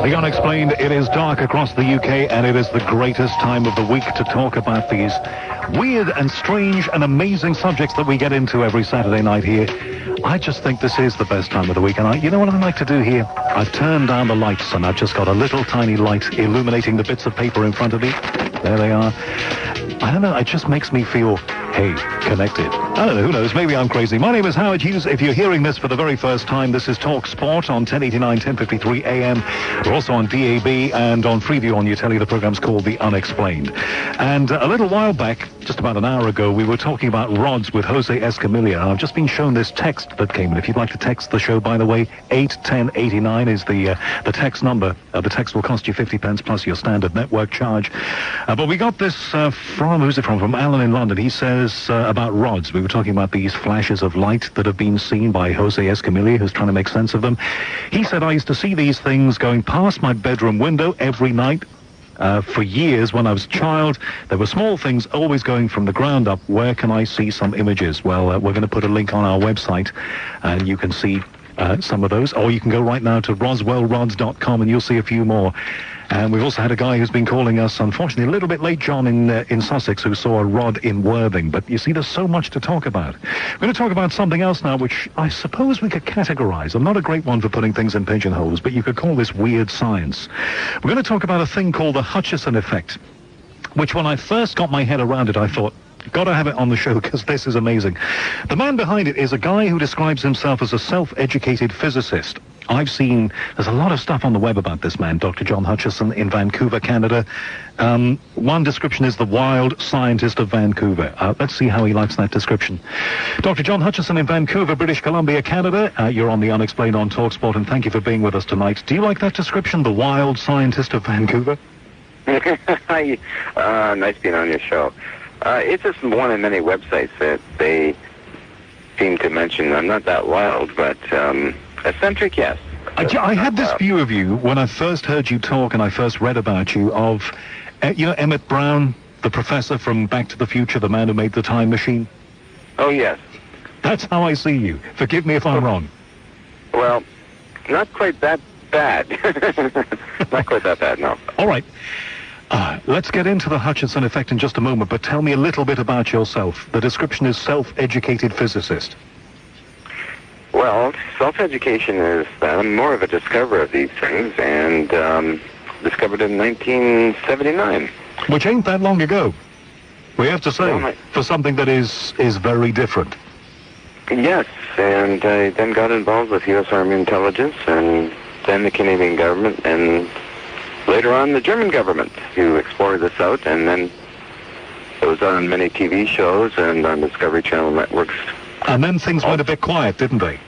The Unexplained, it is dark across the UK, and it is the greatest time of the week to talk about these weird and strange and amazing subjects that we get into every Saturday night here. I just think this is the best time of the week, and you know what I like to do here? I've turned down the lights, and I've just got a little tiny light illuminating the bits of paper in front of me. There they are. I don't know, it just makes me feel, hey, connected. I don't know, who knows, maybe I'm crazy. My name is Howard Hughes. If you're hearing this for the very first time, this is Talk Sport on 1089, 1053 AM. We're also on DAB and on Freeview on your telly. The program's called The Unexplained. And a little while back, just about an hour ago, we were talking about rods with Jose Escamilla. I've just been shown this text that came in. If you'd like to text the show, by the way, 81089 is the text number. The text will cost you 50 pence plus your standard network charge. But we got this from, who's it from? From Alan in London. He says about rods. We were talking about these flashes of light that have been seen by Jose Escamilla, who's trying to make sense of them. He said, I used to see these things going past my bedroom window every night. For years, when I was a child, there were small things always going from the ground up. Where can I see some images? Well, we're going to put a link on our website, and you can see some of those. Or you can go right now to roswellrods.com, and you'll see a few more. And we've also had a guy who's been calling us, unfortunately, a little bit late, John, in Sussex, who saw a rod in Worthing. But you see, there's so much to talk about. We're going to talk about something else now, which I suppose we could categorize. I'm not a great one for putting things in pigeonholes, but you could call this weird science. We're going to talk about a thing called the Hutchinson effect, which when I first got my head around it, I thought, got to have it on the show because this is amazing. The man behind it is a guy who describes himself as a self-educated physicist. I've seen, there's a lot of stuff on the web about this man, Dr. John Hutchinson in Vancouver, Canada. One description is the wild scientist of Vancouver. Let's see how he likes that description. Dr. John Hutchinson in Vancouver, British Columbia, Canada. You're on The Unexplained on TalkSport, and thank you for being with us tonight. Do you like that description, the wild scientist of Vancouver? Hi, nice being on your show. It's just one of many websites that they seem to mention. I'm not that wild, but eccentric, yes. I had this view of you when I first heard you talk and I first read about you of, you know, Emmett Brown, the professor from Back to the Future, the man who made the time machine? Oh, yes. That's how I see you. Forgive me if I'm wrong. Well, not quite that bad. Not quite that bad, no. All right. Let's get into the Hutchinson effect in just a moment, but tell me a little bit about yourself. The description is self-educated physicist. Well, self-education is I'm more of a discoverer of these things, and discovered in 1979. Which ain't that long ago, we have to say, for something that is very different. Yes, and I then got involved with U.S. Army intelligence, and then the Canadian government, and later on the German government, who explored this out, and then it was on many TV shows and on Discovery Channel networks. And then things went a bit quiet, didn't they?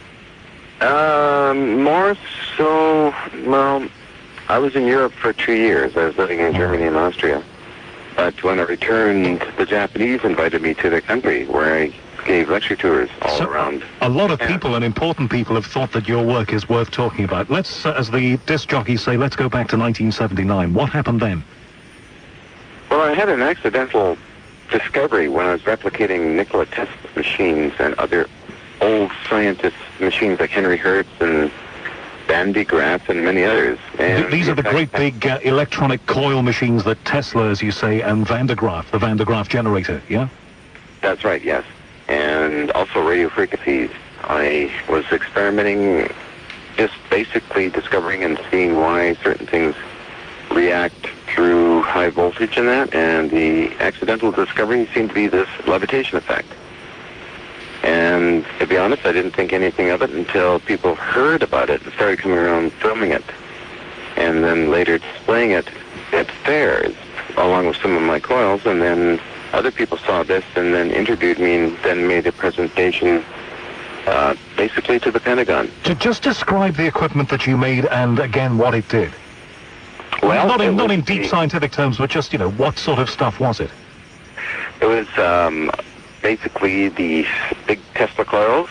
More so, well, I was in Europe for 2 years. I was living in Germany and Austria. But when I returned, the Japanese invited me to their country, where I gave lecture tours all around. A lot of people and important people have thought that your work is worth talking about. Let's, as the disc jockeys say, let's go back to 1979. What happened then? Well, I had an accidental discovery when I was replicating Nikola Tesla's machines and other old scientists' machines like Henry Hertz and Van de Graaff and many others. And these are the great big electronic coil machines that Tesla, as you say, and Van de Graaff, the Van de Graaff generator, yeah? That's right, yes. And also radio frequencies. I was experimenting, just basically discovering and seeing why certain things react through high voltage and that, and the accidental discovery seemed to be this levitation effect. And to be honest, I didn't think anything of it until people heard about it and started coming around filming it, and then later displaying it at fairs along with some of my coils, and then other people saw this and then interviewed me and then made a presentation basically to the Pentagon. To just describe the equipment that you made and again what it did. Well, not in deep scientific terms, but just, you know, what sort of stuff was it? It was basically the big Tesla coils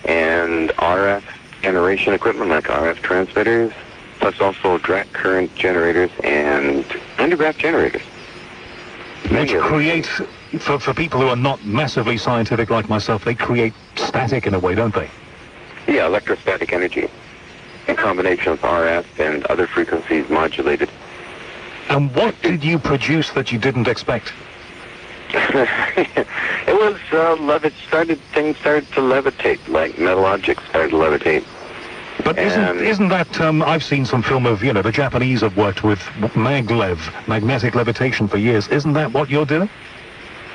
and RF generation equipment like RF transmitters, plus also direct current generators and undergraph generators. Which create, for people who are not massively scientific like myself, they create static in a way, don't they? Yeah, electrostatic energy. a combination of RF and other frequencies modulated. And what did you produce that you didn't expect? It was things started to levitate, like metal objects started to levitate. But isn't that, I've seen some film of, the Japanese have worked with magnetic levitation for years. Isn't that what you're doing?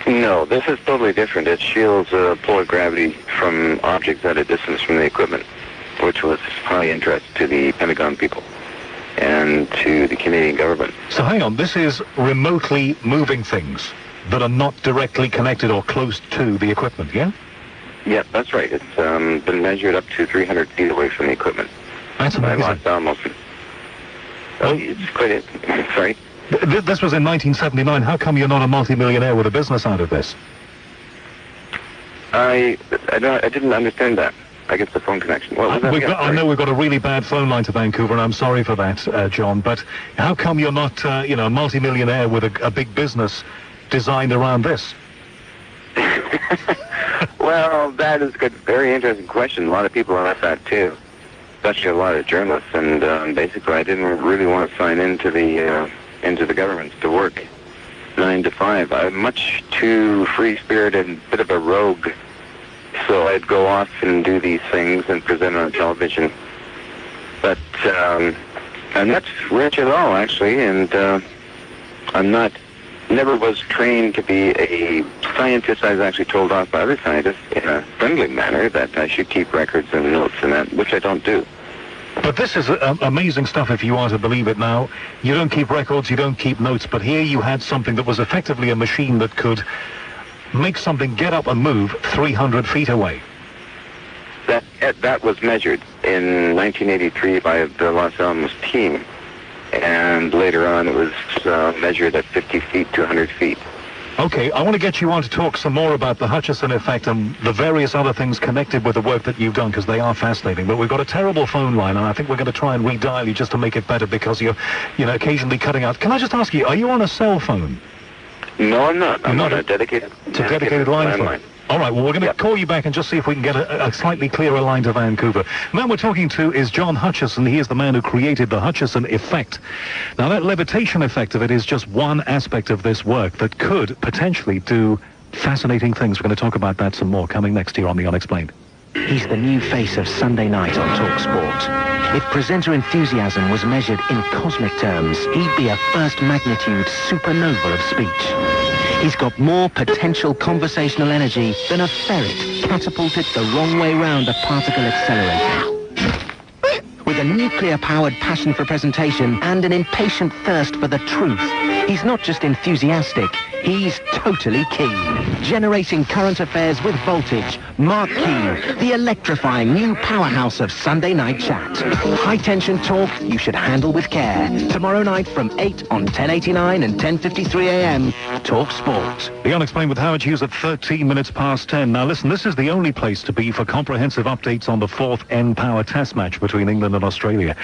No, this is totally different. It shields polar gravity from objects at a distance from the equipment, which was high interest to the Pentagon people and to the Canadian government. So hang on, this is remotely moving things that are not directly connected or close to the equipment, yeah? Yeah, that's right. It's been measured up to 300 feet away from the equipment. That's amazing. It's quite sorry? This was in 1979. How come you're not a multi-millionaire with a business out of this? I didn't understand that. I guess the phone connection. What was that? I know we've got a really bad phone line to Vancouver, and I'm sorry for that, John. But how come you're not, a multi-millionaire with a big business designed around this? Well, that is a good, very interesting question. A lot of people ask that too, especially a lot of journalists. And basically, I didn't really want to sign into the government to work 9 to 5. I'm much too free-spirited and a bit of a rogue. So I'd go off and do these things and present on television. But I'm not rich at all, actually, and never was trained to be a scientist. I was actually told off by other scientists in a friendly manner that I should keep records and notes and that, which I don't do. But this is amazing stuff if you are to believe it now. You don't keep records, you don't keep notes, but here you had something that was effectively a machine that could make something get up and move 300 feet away. That was measured in 1983 by the Los Alamos team. And later on it was measured at 50 feet to 100 feet. Okay, I want to get you on to talk some more about the Hutchinson effect and the various other things connected with the work that you've done, because they are fascinating. But we've got a terrible phone line, and I think we're going to try and redial you just to make it better, because you're, occasionally cutting out. Can I just ask you, are you on a cell phone? No, I'm not. I'm on a dedicated line phone. All right, well, we're going to call you back and just see if we can get a slightly clearer line to Vancouver. The man we're talking to is John Hutchinson. He is the man who created the Hutchinson effect. Now, that levitation effect of it is just one aspect of this work that could potentially do fascinating things. We're going to talk about that some more coming next year on The Unexplained. He's the new face of Sunday night on TalkSport. If presenter enthusiasm was measured in cosmic terms, he'd be a first magnitude supernova of speech. He's got more potential conversational energy than a ferret catapulted the wrong way round a particle accelerator. With a nuclear-powered passion for presentation and an impatient thirst for the truth, he's not just enthusiastic, he's totally keen. Generating current affairs with voltage, Mark Keen, the electrifying new powerhouse of Sunday night chat. High-tension talk you should handle with care. Tomorrow night from 8 on 1089 and 10:53 a.m. Talk Sport. The Unexplained with Howard Hughes at 13 minutes past 10. Now listen, this is the only place to be for comprehensive updates on the 4th N-Power test match between England and Australia.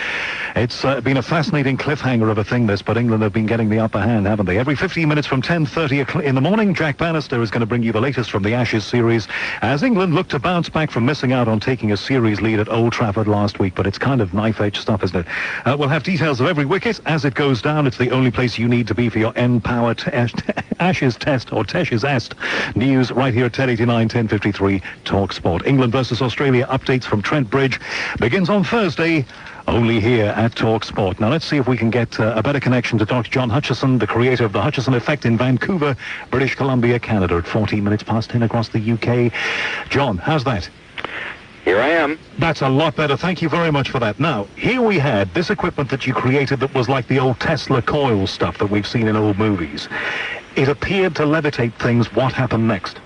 It's been a fascinating cliffhanger of a thing, this, but England have been getting the upper hand, haven't they? Every 15 minutes from 10:30 in the morning, Jack Bannister is going to bring you the latest from the Ashes series as England look to bounce back from missing out on taking a series lead at Old Trafford last week, but it's kind of knife-edge stuff, isn't it? We'll have details of every wicket as it goes down. It's the only place you need to be for your N-Power Ashes test or Teshes Est news right here at 1089, 1053 Talk Sport. England versus Australia updates from Trent Bridge begins on Thursday, only here at Talk Sport. Now let's see if we can get a better connection to Dr. John Hutchinson, the creator of the Hutchinson effect in Vancouver, British Columbia, Canada, at 14 minutes past 10 across the UK. John, how's that? Here I am. That's a lot better. Thank you very much for that. Now, here we had this equipment that you created that was like the old Tesla coil stuff that we've seen in old movies. It appeared to levitate things. What happened next?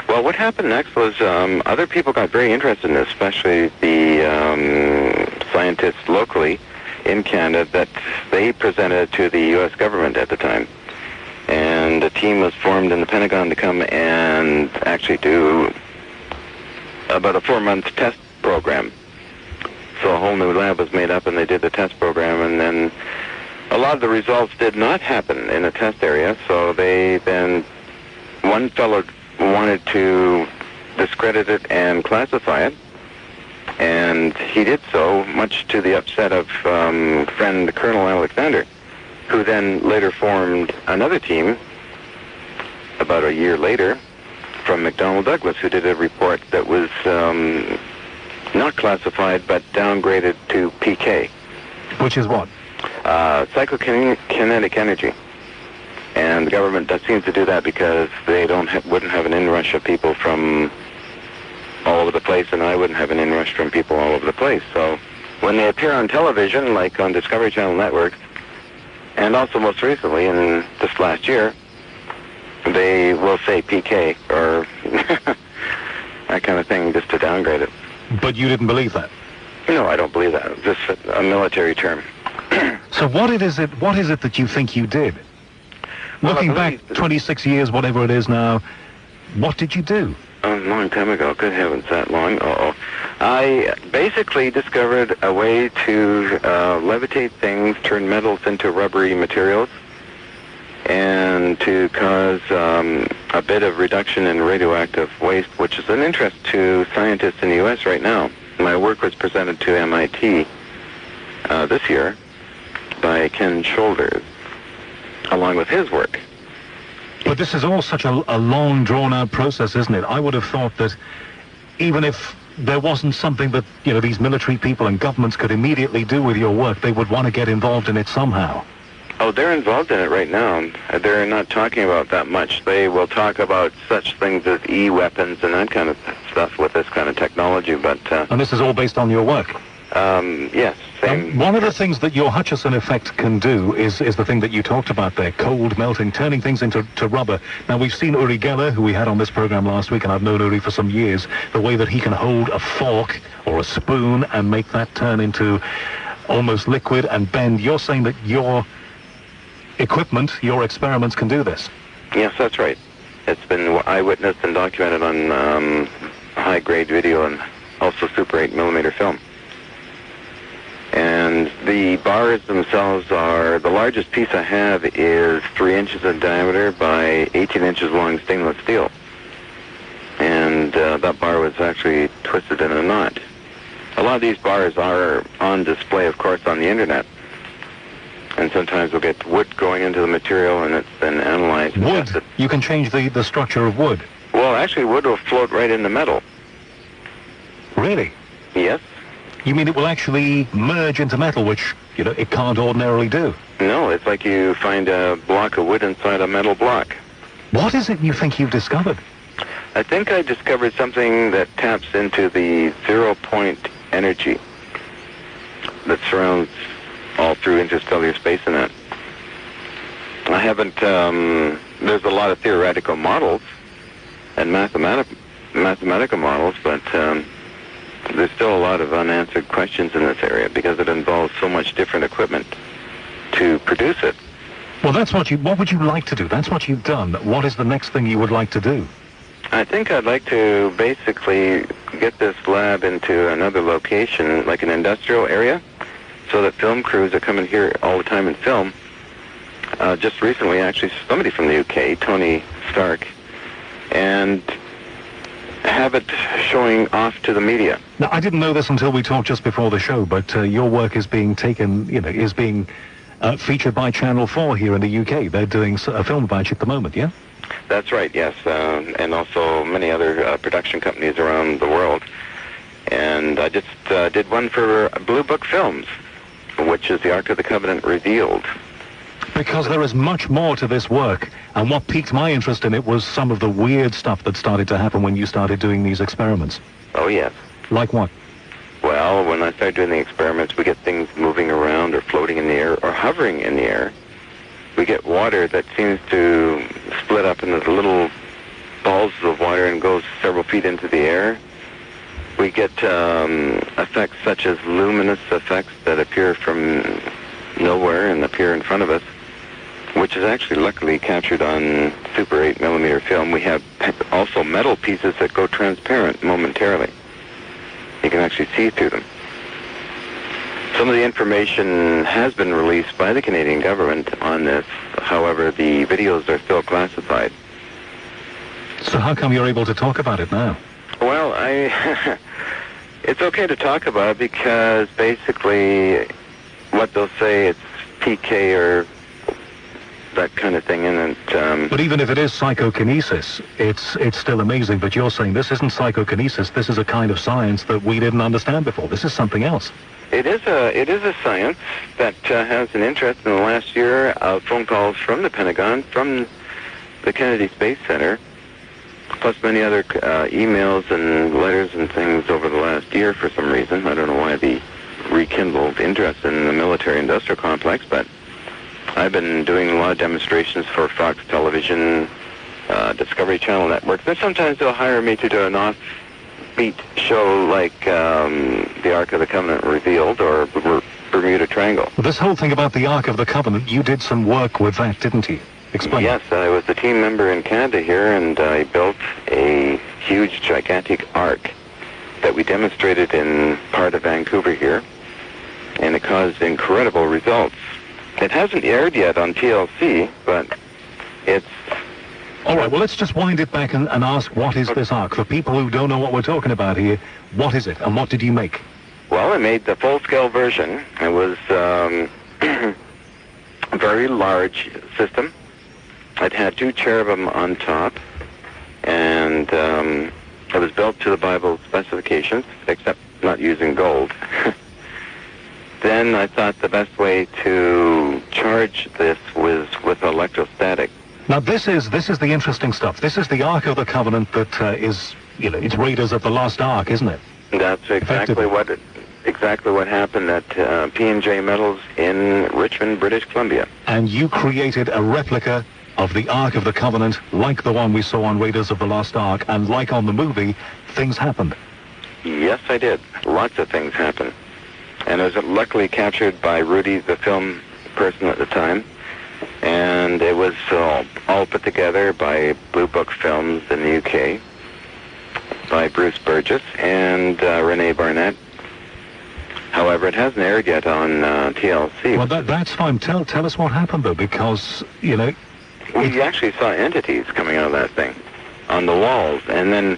Well, what happened next was other people got very interested in this, especially the scientists locally in Canada, that they presented to the U.S. government at the time. And a team was formed in the Pentagon to come and actually do about a 4-month test program. So a whole new lab was made up and they did the test program, and then a lot of the results did not happen in the test area, so one fellow wanted to discredit it and classify it, And he did so, much to the upset of friend Colonel Alexander, who then later formed another team about a year later from McDonnell Douglas, who did a report that was not classified but downgraded to PK. Which is what? Psychokinetic energy. And the government seems to do that because they wouldn't have an inrush of people from all over the place, and I wouldn't have an inrush from people all over the place. So when they appear on television, like on Discovery Channel networks, and also most recently in this last year, they will say PK or that kind of thing just to downgrade it. But you didn't believe that? No, I don't believe that. It's just a military term. So what is it that you think you did? Well, Looking back 26 years, whatever it is now, what did you do? A long time ago. Good heavens, that long? Uh-oh. I basically discovered a way to levitate things, turn metals into rubbery materials, and to cause a bit of reduction in radioactive waste, which is an interest to scientists in the U.S. right now. My work was presented to MIT this year by Ken Shoulders, along with his work. But this is all such a long, drawn-out process, isn't it? I would have thought that even if there wasn't something that, these military people and governments could immediately do with your work, they would want to get involved in it somehow. Oh, they're involved in it right now. They're not talking about that much. They will talk about such things as e-weapons and that kind of stuff with this kind of technology, but... And this is all based on your work? Yes. One of the things that your Hutchinson effect can do is the thing that you talked about there, cold melting, turning things into rubber. Now, we've seen Uri Geller, who we had on this program last week, and I've known Uri for some years, the way that he can hold a fork or a spoon and make that turn into almost liquid and bend. You're saying that your equipment, your experiments can do this? Yes, that's right. It's been eyewitnessed and documented on high-grade video and also Super 8mm film. And the bars themselves are, the largest piece I have is 3 inches in diameter by 18 inches long stainless steel. And that bar was actually twisted in a knot. A lot of these bars are on display, of course, on the internet. And sometimes we'll get wood going into the material and it's been analyzed. Wood? You can change the structure of wood? Well, actually, wood will float right into metal. Really? Yes. You mean it will actually merge into metal, which, it can't ordinarily do? No, it's like you find a block of wood inside a metal block. What is it you think you've discovered? I think I discovered something that taps into the zero-point energy that surrounds all through interstellar space and that. I haven't, there's a lot of theoretical models and mathematical models, but there's still a lot of unanswered questions in this area because it involves so much different equipment to produce it. Well, what would you like to do? That's what you've done. What is the next thing you would like to do? I think I'd like to basically get this lab into another location, like an industrial area, so that film crews are coming here all the time and film. Just recently, actually, somebody from the UK, Tony Stark, and have it showing off to the media. Now, I didn't know this until we talked just before the show, but your work is being taken, is being featured by Channel 4 here in the UK. They're doing a film about you at the moment, yeah? That's right, yes, and also many other production companies around the world. And I just did one for Blue Book Films, which is the Ark of the Covenant Revealed. Because there is much more to this work, and what piqued my interest in it was some of the weird stuff that started to happen when you started doing these experiments. Oh, yes. Like what? Well, when I started doing the experiments, we get things moving around or floating in the air or hovering in the air. We get water that seems to split up into little balls of water and goes several feet into the air. We get effects such as luminous effects that appear from nowhere and appear in front of us, which is actually luckily captured on Super 8mm film. We have also metal pieces that go transparent momentarily. You can actually see through them. Some of the information has been released by the Canadian government on this. However, the videos are still classified. So how come you're able to talk about it now? Well, It's okay to talk about because basically what they'll say, it's PK or that kind of thing, and But even if it is psychokinesis, it's still amazing. But you're saying this isn't psychokinesis. This is a kind of science that we didn't understand before. This is something else. it is a science that has an interest in the last year of phone calls from the Pentagon, from the Kennedy Space Center, plus many other emails and letters and things over the last year for some reason. I don't know why the rekindled interest in the military-industrial complex, but I've been doing a lot of demonstrations for Fox Television, Discovery Channel networks, and sometimes they'll hire me to do an offbeat show like the Ark of the Covenant Revealed or Bermuda Triangle. Well, this whole thing about the Ark of the Covenant, you did some work with that, didn't you? Explain. Yes, I was a team member in Canada here, and I built a huge, gigantic ark that we demonstrated in part of Vancouver here, and it caused incredible results. It hasn't aired yet on TLC, but it's... All right, well, let's just wind it back and ask, what is this ark? For people who don't know what we're talking about here, what is it, and what did you make? Well, I made the full-scale version. It was a very large system. It had 2 cherubim on top, and it was built to the Bible specifications, except not using gold. Then I thought the best way to charge this was with electrostatic. Now, this is the interesting stuff. This is the Ark of the Covenant that is, you know, it's Raiders of the Lost Ark, isn't it? That's exactly what happened at P&J Metals in Richmond, British Columbia. And you created a replica of the Ark of the Covenant, like the one we saw on Raiders of the Lost Ark, and like on the movie, things happened. Yes, I did. Lots of things happened. And it was luckily captured by Rudy, the film person at the time. And it was all put together by Blue Book Films in the UK, by Bruce Burgess and Renee Barnett. However, it hasn't aired yet on TLC. Well, that's fine. Tell us what happened, though, because, you know... We actually saw entities coming out of that thing on the walls, and then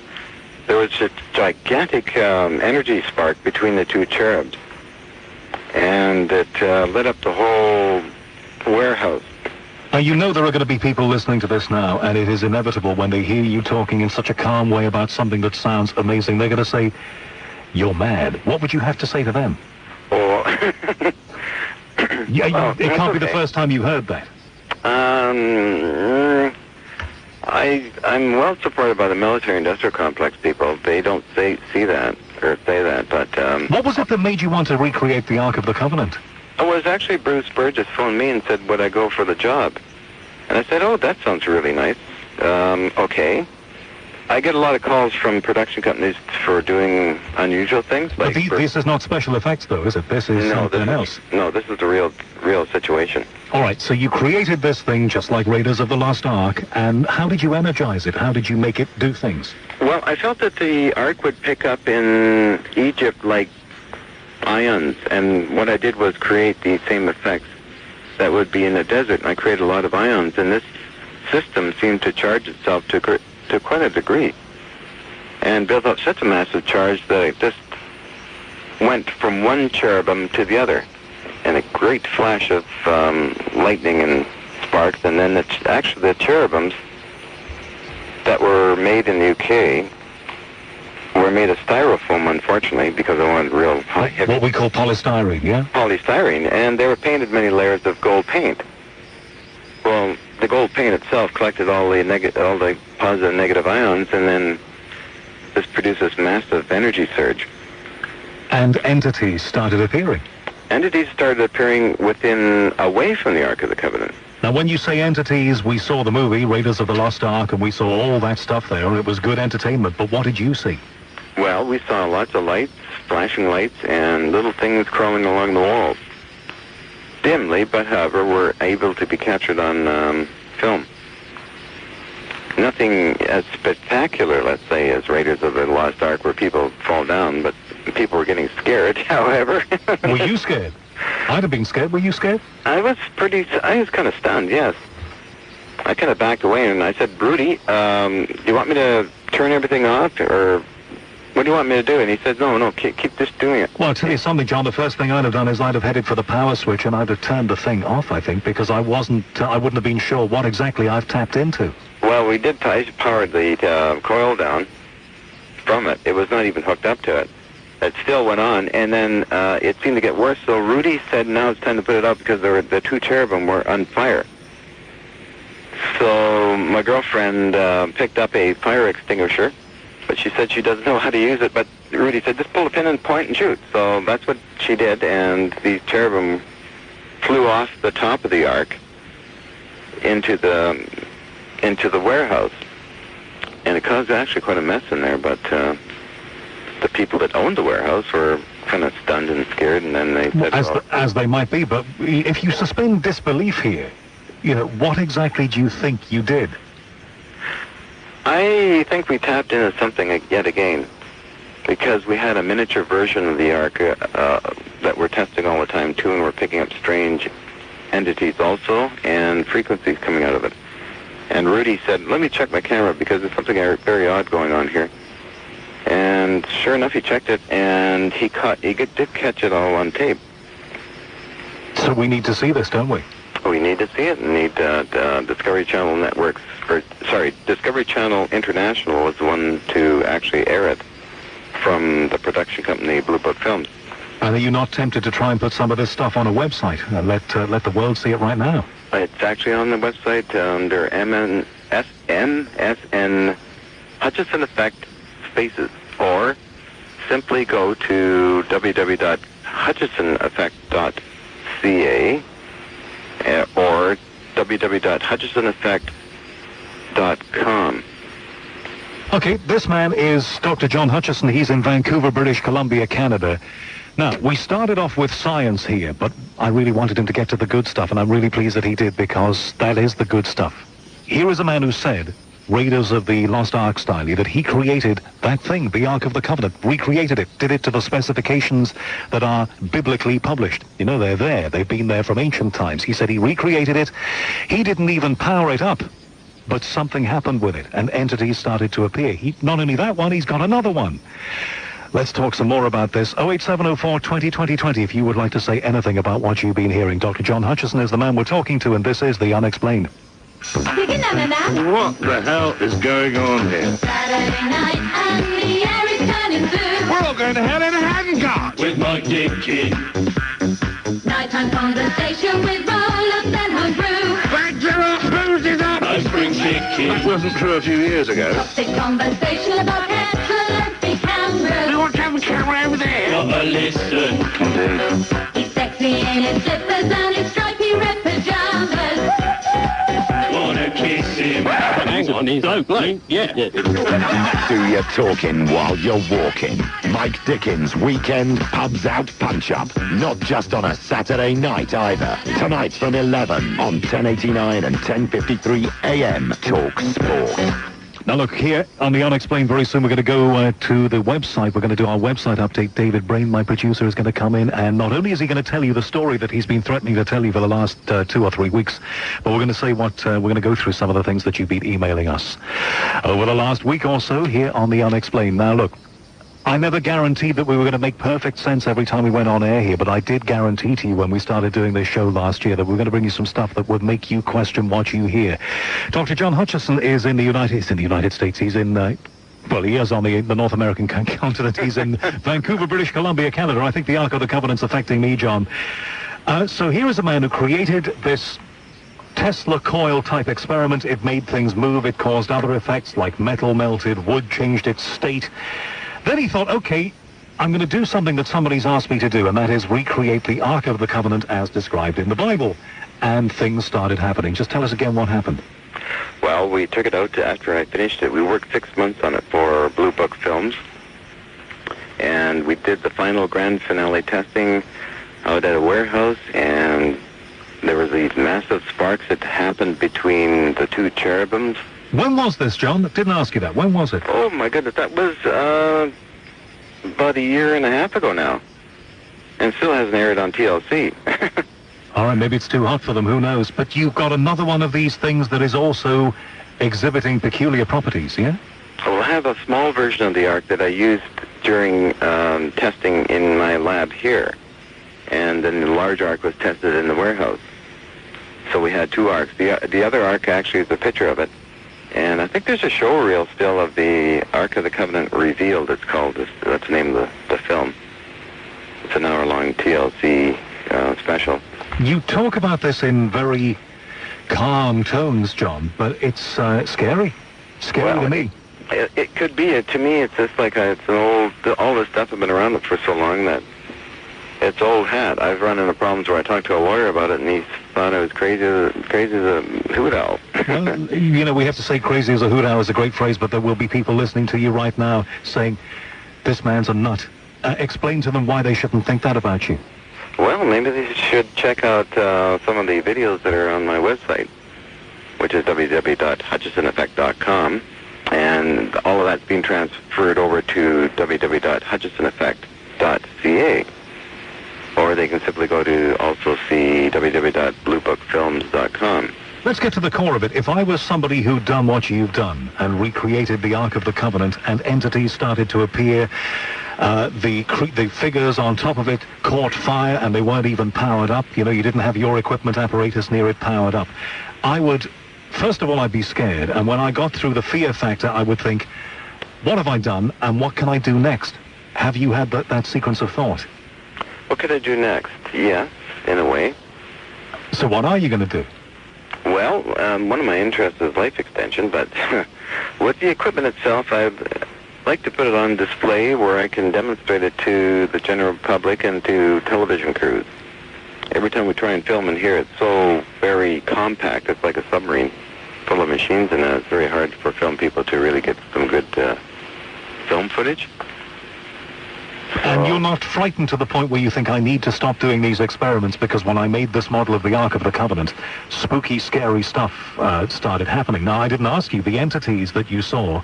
there was a gigantic energy spark between the 2 cherubs, and it lit up the whole warehouse. Now, you know there are going to be people listening to this now, and it is inevitable when they hear you talking in such a calm way about something that sounds amazing. They're going to say, you're mad. What would you have to say to them? Oh. It can't be the first time you heard that. I'm well supported by the military-industrial complex people. They don't see that or say that, but... What was it that made you want to recreate the Ark of the Covenant? It was actually Bruce Burgess phoned me and said, would I go for the job? And I said, oh, that sounds really nice. Okay. I get a lot of calls from production companies for doing unusual things. Like but this is not special effects, though, is it? This is something else. No, this is the real situation. All right, so you created this thing just like Raiders of the Lost Ark, and how did you energize it? How did you make it do things? Well, I felt that the Ark would pick up in Egypt like ions, and what I did was create the same effects that would be in the desert, and I created a lot of ions, and this system seemed to charge itself to quite a degree, and built up such a massive charge that it just went from one cherubim to the other, and a great flash of lightning and sparks, and then actually the cherubims that were made in the UK were made of styrofoam, unfortunately, because I wanted real high heavy... What we call polystyrene, yeah? Polystyrene, and they were painted many layers of gold paint. Well, the gold paint itself collected all the positive and negative ions, and then this produced this massive energy surge. And entities started appearing? Entities started appearing away from the Ark of the Covenant. Now, when you say entities, we saw the movie, Raiders of the Lost Ark, and we saw all that stuff there, and it was good entertainment, but what did you see? Well, we saw lots of lights, flashing lights, and little things crawling along the walls. Dimly, but however, were able to be captured on film. Nothing as spectacular, let's say, as Raiders of the Lost Ark, where people fall down, but people were getting scared, however. Were you scared? I'd have been scared. Were you scared? I was kind of stunned, yes. I kind of backed away, and I said, Rudy, do you want me to turn everything off, or what do you want me to do? And he said, no, keep just doing it. Well, I'll tell you something, John. The first thing I'd have done is I'd have headed for the power switch and I'd have turned the thing off, I think, because I wouldn't have been sure what exactly I've tapped into. Well, we did power the coil down from it. It was not even hooked up to it. It still went on, and then it seemed to get worse. So Rudy said, now it's time to put it out because the two cherubim were on fire. So my girlfriend picked up a fire extinguisher, but she said she doesn't know how to use it. But Rudy said, just pull a pin and point and shoot. So that's what she did, and these cherubim flew off the top of the ark into the warehouse. And it caused actually quite a mess in there, but the people that owned the warehouse were kind of stunned and scared, and then they said... As they might be, but if you suspend disbelief here, what exactly do you think you did? I think we tapped into something yet again, because we had a miniature version of the Ark that we're testing all the time, too, and we're picking up strange entities also, and frequencies coming out of it. And Rudy said, let me check my camera, because there's something very odd going on here. And sure enough, he checked it, and he did catch it all on tape. So we need to see this, don't we? We need to see it, and need Discovery Channel Networks, Discovery Channel International was the one to actually air it from the production company Blue Book Films. And are you not tempted to try and put some of this stuff on a website and let the world see it right now? It's actually on the website under MSN Hutchinson Effect Spaces, or simply go to www.hutchinsoneffect.ca or www.hutchinsoneffect.com. Okay, this man is Dr. John Hutchinson. He's in Vancouver, British Columbia, Canada. Now, we started off with science here, but I really wanted him to get to the good stuff, and I'm really pleased that he did, because that is the good stuff. Here is a man who said, Raiders of the Lost Ark style, that he created that thing, the Ark of the Covenant, recreated it, did it to the specifications that are biblically published. They're there. They've been there from ancient times. He said he recreated it. He didn't even power it up, but something happened with it, and entities started to appear. Not only that one, he's got another one. Let's talk some more about this. 08704 20 20 20 if you would like to say anything about what you've been hearing. Dr. John Hutchinson is the man we're talking to, and this is The Unexplained. What the hell is going on here? Saturday night and the air is turning blue. We're all going to hell in a handcart with Mike Dickin. Nighttime conversation with roll-ups and homebrew. Bags are up, booze is up. I spring chicken. That wasn't true a few years ago. Toxic conversation about excellent camera. We want to have a camera over there. Gotta listen. Indeed. He's sexy in his slippers and his stripy red pajamas. Wanna kiss him. Hang on, he's open. Yeah. Do your talking while you're walking. Mike Dickens' Weekend Pubs Out Punch-Up. Not just on a Saturday night either. Tonight from 11 on 1089 and 1053 AM Talk Sport. Now look, here on The Unexplained, very soon we're going to go to the website. We're going to do our website update. David Brain, my producer, is going to come in, and not only is he going to tell you the story that he's been threatening to tell you for the last 2 or 3 weeks, but we're going to say we're going to go through some of the things that you've been emailing us over the last week or so here on The Unexplained. Now look, I never guaranteed that we were going to make perfect sense every time we went on air here, but I did guarantee to you when we started doing this show last year that we were going to bring you some stuff that would make you question what you hear. Dr. John Hutchinson is in the United States. He's in, he is on the North American continent. He's in Vancouver, British Columbia, Canada. I think the Ark of the Covenant's affecting me, John. So here is a man who created this Tesla coil type experiment. It made things move. It caused other effects like metal melted, wood changed its state. Then he thought, okay, I'm going to do something that somebody's asked me to do, and that is recreate the Ark of the Covenant as described in the Bible. And things started happening. Just tell us again what happened. Well, we took it out after I finished it. We worked 6 months on it for Blue Book Films. And we did the final grand finale testing out at a warehouse, and there was these massive sparks that happened between the two cherubims. When was this, John? Didn't ask you that. When was it? Oh, my goodness. That was about 1.5 years ago now. And still hasn't aired on TLC. All right, maybe it's too hot for them. Who knows? But you've got another one of these things that is also exhibiting peculiar properties, yeah? Well, I have a small version of the Ark that I used during testing in my lab here. And then the large ark was tested in the warehouse. So we had two arks. The other ark actually is a picture of it. And I think there's a show reel still of the Ark of the Covenant Revealed, it's called. That's the name of the film. It's an hour-long TLC special. You talk about this in very calm tones, John, but it's scary. Scary to me. It could be. To me, it's just like it's an old. All this stuff has been around for so long that it's old hat. I've run into problems where I talked to a lawyer about it, and he thought I was crazy as a hoot owl. Well, you know, we have to say crazy as a hoot owl is a great phrase, but there will be people listening to you right now saying, this man's a nut. Explain to them why they shouldn't think that about you. Well, maybe they should check out some of the videos that are on my website, which is www.hutchinsoneffect.com, and all of that's being transferred over to www.hutchinsoneffect.ca. Or they can simply go to also see www.bluebookfilms.com. Let's get to the core of it. If I was somebody who'd done what you've done and recreated the Ark of the Covenant and entities started to appear, the figures on top of it caught fire and they weren't even powered up, you know, you didn't have your equipment apparatus near it powered up, first of all, I'd be scared. And when I got through the fear factor, I would think, what have I done and what can I do next? Have you had that sequence of thought? What could I do next? Yes, in a way. So what are you going to do? Well, one of my interests is life extension, but with the equipment itself, I'd like to put it on display where I can demonstrate it to the general public and to television crews. Every time we try and film in here, it's so very compact. It's like a submarine full of machines, and it's very hard for film people to really get some good film footage. And you're not frightened to the point where you think, I need to stop doing these experiments because when I made this model of the Ark of the Covenant, spooky, scary stuff started happening. Now, I didn't ask you, the entities that you saw,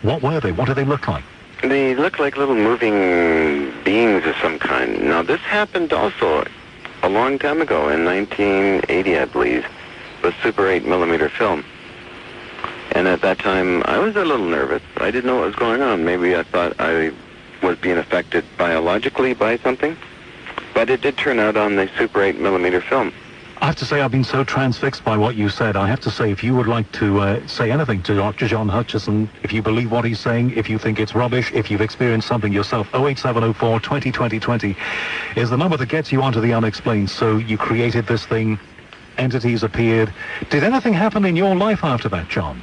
what were they? What do they look like? They look like little moving beings of some kind. Now, this happened also a long time ago, in 1980, I believe, with Super 8mm film. And at that time, I was a little nervous. I didn't know what was going on. Maybe I thought I was being affected biologically by something, but it did turn out on the Super 8mm film. I have to say, I've been so transfixed by what you said. I have to say, if you would like to say anything to Dr. John Hutchinson, if you believe what he's saying, if you think it's rubbish, if you've experienced something yourself, 08704 20 20 20 is the number that gets you onto the unexplained. So you created this thing, entities appeared. Did anything happen in your life after that, John?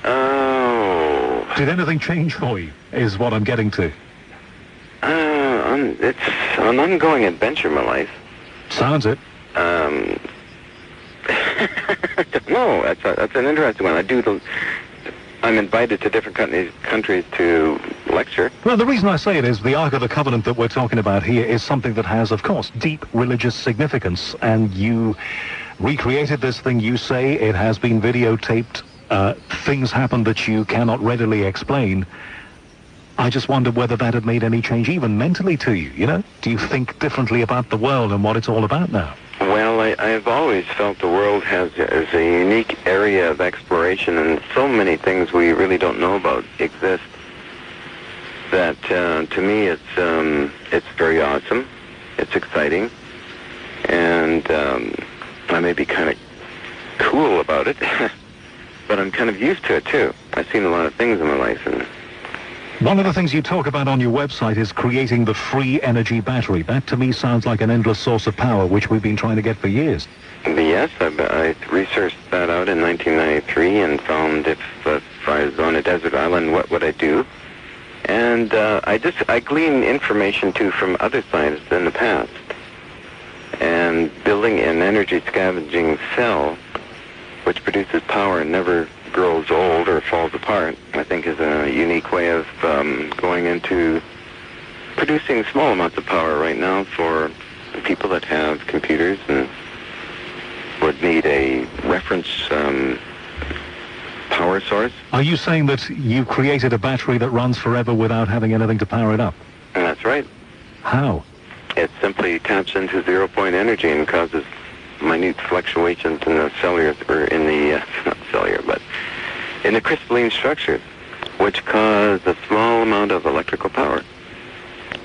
Oh. Did anything change for you, is what I'm getting to. It's an ongoing adventure in my life. Sounds it. No, that's an interesting one. I'm invited to different countries to lecture. Well, the reason I say it is the Ark of the Covenant that we're talking about here is something that has, of course, deep religious significance. And you recreated this thing, you say, it has been videotaped. Things happen that you cannot readily explain. I just wondered whether that had made any change, even mentally to you, you know? Do you think differently about the world and what it's all about now? Well, I've always felt the world is a unique area of exploration, and so many things we really don't know about exist. That, to me, it's very awesome. It's exciting. And I may be kind of cool about it, but I'm kind of used to it, too. I've seen a lot of things in my life, and one of the things you talk about on your website is creating the free energy battery. That, to me, sounds like an endless source of power, which we've been trying to get for years. Yes, I researched that out in 1993 and found if I was on a desert island, what would I do? And I glean information, too, from other scientists in the past. And building an energy scavenging cell, which produces power and never grows old or falls apart, I think is a unique way of going into producing small amounts of power right now for people that have computers and would need a reference power source. Are you saying that you've created a battery that runs forever without having anything to power it up? And that's right. How? It simply taps into zero-point energy and causes minute fluctuations in the cellular, or in the, not cellular, but in the crystalline structures, which cause a small amount of electrical power.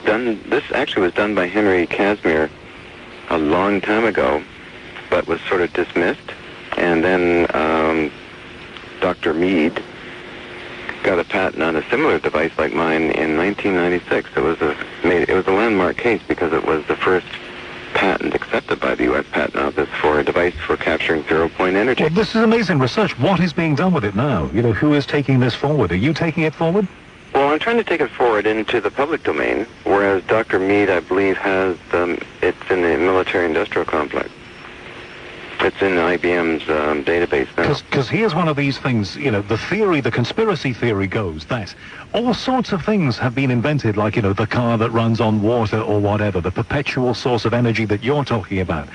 This actually was done by Henry Casimir a long time ago, but was sort of dismissed. And then Dr. Mead got a patent on a similar device like mine in 1996. It was a landmark case because it was the first patent accepted by the U.S. Patent Office for a device for capturing zero-point energy. Well, this is amazing research. What is being done with it now? You know, who is taking this forward? Are you taking it forward? Well, I'm trying to take it forward into the public domain, whereas Dr. Mead, I believe, has it's in the military-industrial complex. It's in IBM's database now. Because here's one of these things, you know, the conspiracy theory goes that all sorts of things have been invented, like, you know, the car that runs on water or whatever, the perpetual source of energy that you're talking about.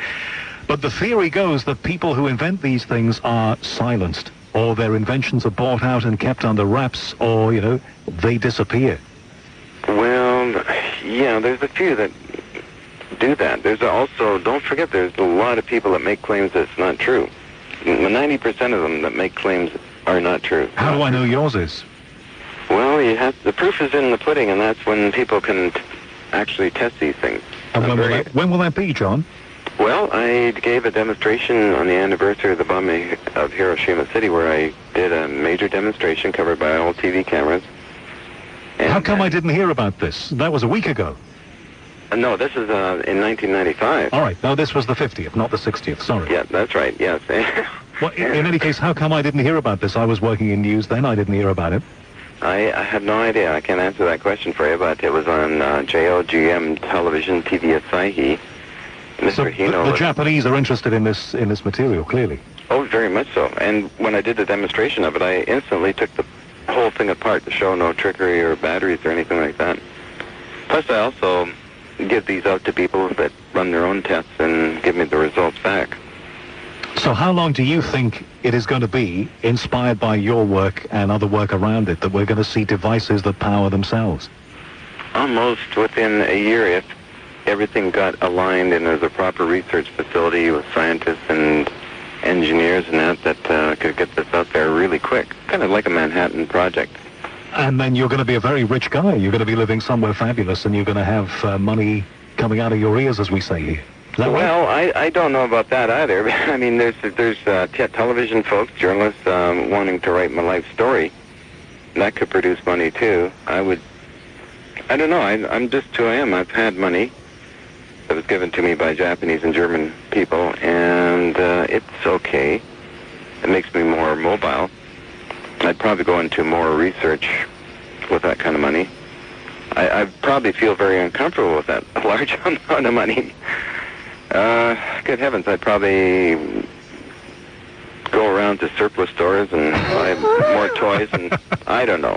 But the theory goes that people who invent these things are silenced, or their inventions are bought out and kept under wraps, or, you know, they disappear. Well, yeah, there's a few that do that. There's also, don't forget, there's a lot of people that make claims that it's not true. 90% of them that make claims are not true. How do I know yours is? Well, the proof is in the pudding, and that's when people can actually test these things. And when will that be, John? Well, I gave a demonstration on the anniversary of the bombing of Hiroshima City, where I did a major demonstration covered by all TV cameras. And how come I didn't hear about this? That was a week ago. No, this is in 1995. All right. No, this was the 50th, not the 60th. Sorry. Yeah, that's right. Yes. Well, in any case, how come I didn't hear about this? I was working in news then. I didn't hear about it. I have no idea. I can't answer that question for you, but it was on JOGM television, TV Asahi. Mr. So Hino, the Japanese are interested in this material, clearly. Oh, very much so. And when I did the demonstration of it, I instantly took the whole thing apart to show no trickery or batteries or anything like that. Plus, I also give these out to people that run their own tests and give me the results back. So how long do you think it is going to be, inspired by your work and other work around it, that we're going to see devices that power themselves? Almost within a year, if everything got aligned and there's a proper research facility with scientists and engineers and that could get this out there really quick. Kind of like a Manhattan Project. And then you're going to be a very rich guy. You're going to be living somewhere fabulous, and you're going to have money coming out of your ears, as we say here. Is that well, right? I don't know about that either. I mean, there's television folks, journalists wanting to write my life story. That could produce money too. I don't know. I'm just who I am. I've had money that was given to me by Japanese and German people, and it's okay. It makes me more mobile. I'd probably go into more research with that kind of money. I probably feel very uncomfortable with that large amount of money. Good heavens, I'd probably go around to surplus stores and buy more toys, and I don't know.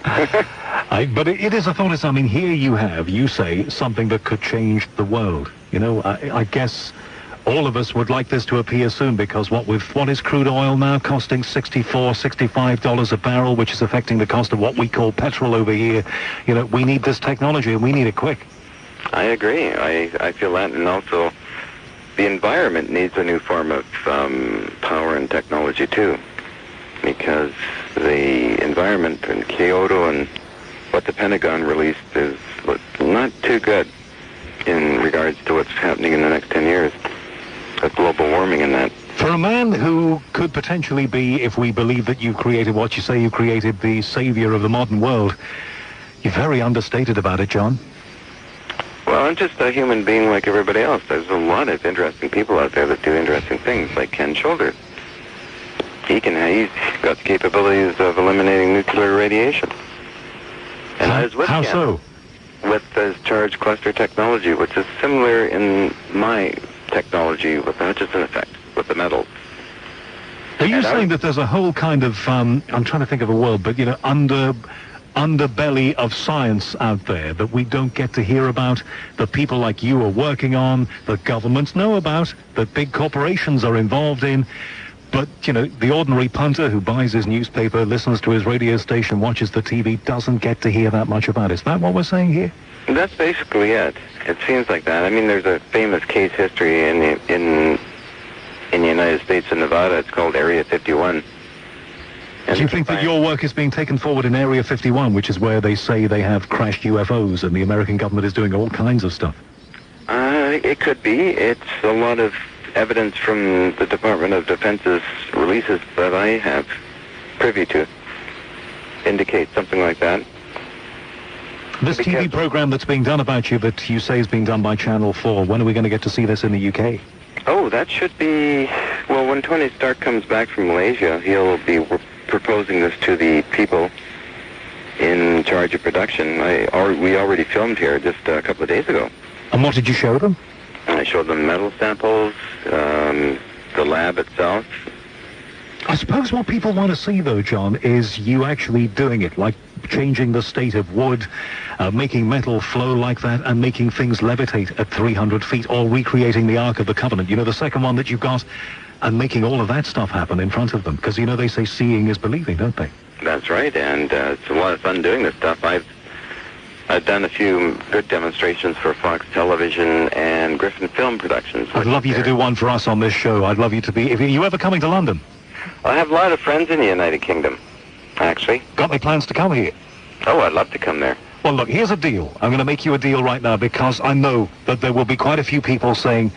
But it is a thought. I mean, here you say something that could change the world. You know, I guess all of us would like this to appear soon, because what is crude oil now costing $65 a barrel, which is affecting the cost of what we call petrol over here. You know, we need this technology, and we need it quick. I agree. I feel that, and also the environment needs a new form of power and technology too, because the environment in Kyoto and what the Pentagon released is not too good in regards to what's happening in the next 10 years. Global warming and that. For a man who could potentially be, if we believe that you created what you say you created, the savior of the modern world, you're very understated about it, John. Well, I'm just a human being like everybody else. There's a lot of interesting people out there that do interesting things, like Ken Shoulders. He's got the capabilities of eliminating nuclear radiation. And I was with How Ken so? with his charge cluster technology, which is similar in my technology with the Hutchinson effect, with the metals. Are you saying that there's a whole kind of, I'm trying to think of a word, but, you know, underbelly of science out there that we don't get to hear about, that people like you are working on, that governments know about, that big corporations are involved in, but, you know, the ordinary punter who buys his newspaper, listens to his radio station, watches the TV, doesn't get to hear that much about it? Is that what we're saying here? That's basically it. It seems like that. I mean, there's a famous case history in the United States in Nevada. It's called Area 51. And Do you think that your work is being taken forward in Area 51, which is where they say they have crashed UFOs and the American government is doing all kinds of stuff? It could be. It's a lot of evidence from the Department of Defense's releases that I have privy to indicate something like that. This TV program that's being done about you that you say is being done by Channel 4, when are we going to get to see this in the UK? Oh, that should be... Well, when Tony Stark comes back from Malaysia, he'll be proposing this to the people in charge of production. We already filmed here just a couple of days ago. And what did you show them? I showed them metal samples, the lab itself. I suppose what people want to see, though, John, is you actually doing it, like changing the state of wood, making metal flow like that, and making things levitate at 300 feet, or recreating the Ark of the Covenant. You know, the second one that you've got, and making all of that stuff happen in front of them. Because, you know, they say seeing is believing, don't they? That's right, and it's a lot of fun doing this stuff. I've done a few good demonstrations for Fox Television and Griffin Film Productions. I'd love you to do one for us on this show. I'd love you to be... If you ever coming to London? I have a lot of friends in the United Kingdom, actually. Got any plans to come here? Oh, I'd love to come there. Well, look, here's a deal. I'm going to make you a deal right now because I know that there will be quite a few people saying,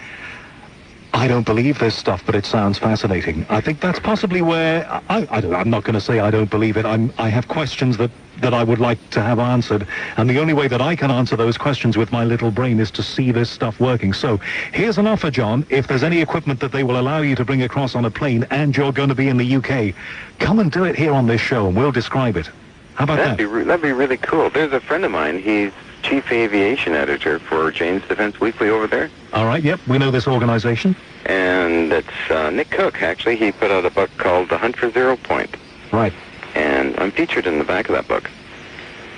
I don't believe this stuff, but it sounds fascinating. I think that's possibly where... I'm not going to say I don't believe it. I have questions that I would like to have answered, and the only way that I can answer those questions with my little brain is to see this stuff working. So here's an offer, John. If there's any equipment that they will allow you to bring across on a plane and you're going to be in the UK, come and do it here on this show and we'll describe it. How about that? That'd be really cool. There's a friend of mine. He's chief aviation editor for Jane's Defense Weekly over there. All right, yep, we know this organization. And it's Nick Cook, actually. He put out a book called The Hunt for Zero Point. Right. And I'm featured in the back of that book.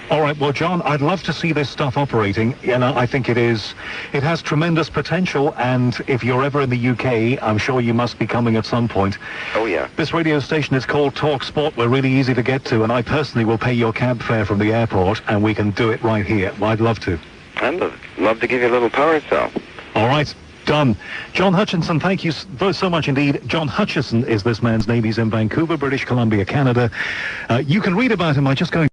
All right, well, John, I'd love to see this stuff operating. You know, I think it has tremendous potential, and if you're ever in the UK, I'm sure you must be coming at some point. Oh, yeah. This radio station is called Talk Sport. We're really easy to get to, and I personally will pay your cab fare from the airport, and we can do it right here. Well, I'd love to. I'd love to give you a little power cell. All right. Done. John Hutchinson, thank you so much indeed. John Hutchinson is this man's name. He's in Vancouver, British Columbia, Canada. You can read about him by just going